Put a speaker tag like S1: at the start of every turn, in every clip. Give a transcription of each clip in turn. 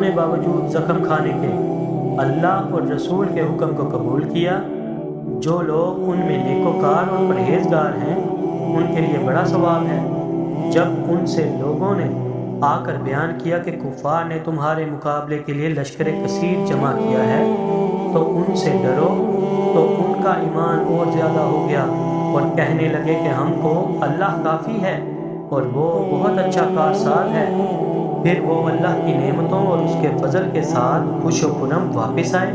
S1: نے باوجود زخم کھانے کے اللہ اور رسول کے حکم کو قبول کیا، جو لوگ ان میں نیکوکار اور پرہیزگار ہیں ان کے لیے بڑا ثواب ہے۔ جب ان سے لوگوں نے آ کر بیان کیا کہ کفار نے تمہارے مقابلے کے لیے لشکر کثیر جمع کیا ہے تو ان سے ڈرو، تو ان کا ایمان اور زیادہ ہو گیا اور کہنے لگے کہ ہم کو اللہ کافی ہے اور وہ بہت اچھا کارساز ہے۔ پھر وہ اللہ کی نعمتوں اور اس کے فضل کے ساتھ خوش و خرم واپس آئے،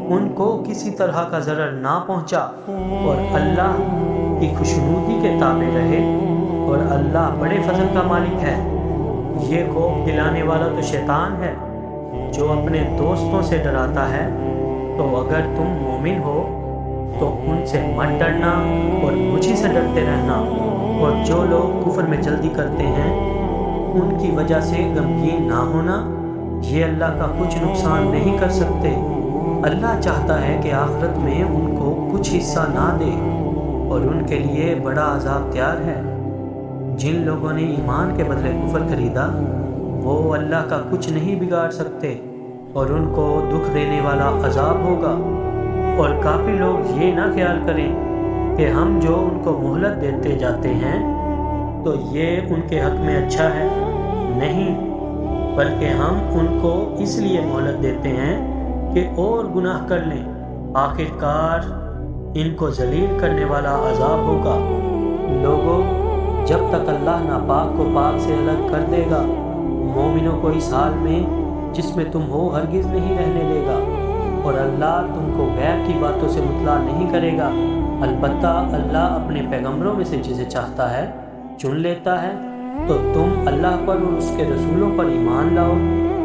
S1: ان کو کسی طرح کا ضرر نہ پہنچا اور اللہ کی خوشنودی کے تابع رہے، اور اللہ بڑے فضل کا مالک ہے۔ یہ خوف دلانے والا تو شیطان ہے جو اپنے دوستوں سے ڈراتا ہے، تو اگر تم مومن ہو تو ان سے مت ڈرنا اور مجھ ہی سے ڈرتے رہنا، اور جو لوگ کفر میں جلدی کرتے ہیں ان کی وجہ سے غمگین نہ ہونا، یہ اللہ کا کچھ نقصان نہیں کر سکتے۔ اللہ چاہتا ہے کہ آخرت میں ان کو کچھ حصہ نہ دے اور ان کے لیے بڑا عذاب تیار ہے۔ جن لوگوں نے ایمان کے بدلے کفر خریدا وہ اللہ کا کچھ نہیں بگاڑ سکتے اور ان کو دکھ دینے والا عذاب ہوگا۔ اور کافی لوگ یہ نہ خیال کریں کہ ہم جو ان کو مہلت دیتے جاتے ہیں تو یہ ان کے حق میں اچھا ہے، نہیں، بلکہ ہم ان کو اس لیے مہلت دیتے ہیں کہ اور گناہ کر لیں، آخر کار ان کو ذلیل کرنے والا عذاب ہوگا۔ لوگوں، جب تک اللہ ناپاک کو پاک سے الگ کر دے گا، مومنوں کو اس حال میں جس میں تم ہو ہرگز نہیں رہنے دے گا، اور اللہ تم کو غیب کی باتوں سے مطلع نہیں کرے گا۔ البتہ اللہ اپنے پیغمبروں میں سے جسے چاہتا ہے چن لیتا ہے۔ تو تم اللہ پر اور اس کے رسولوں پر ایمان لاؤ،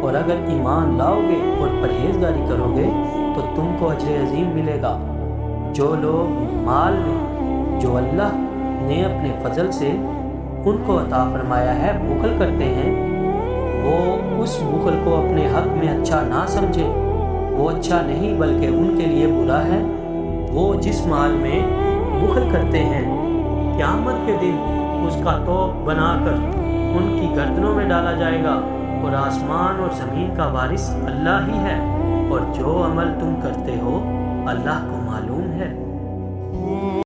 S1: اور اگر ایمان لاؤ گے اور پرہیزگاری کرو گے تو تم کو اجر عظیم ملے گا۔ جو لوگ مال میں جو اللہ نے اپنے فضل سے ان کو عطا فرمایا ہے بخل کرتے ہیں، وہ اس بخل کو اپنے حق میں اچھا نہ سمجھے، وہ اچھا نہیں بلکہ ان کے لیے برا ہے۔ وہ جس مال میں بخل کرتے ہیں قیامت کے دن اس کا توق بنا کر ان کی گردنوں میں ڈالا جائے گا، اور آسمان اور زمین کا وارث اللہ ہی ہے، اور جو عمل تم کرتے ہو اللہ کو معلوم ہے۔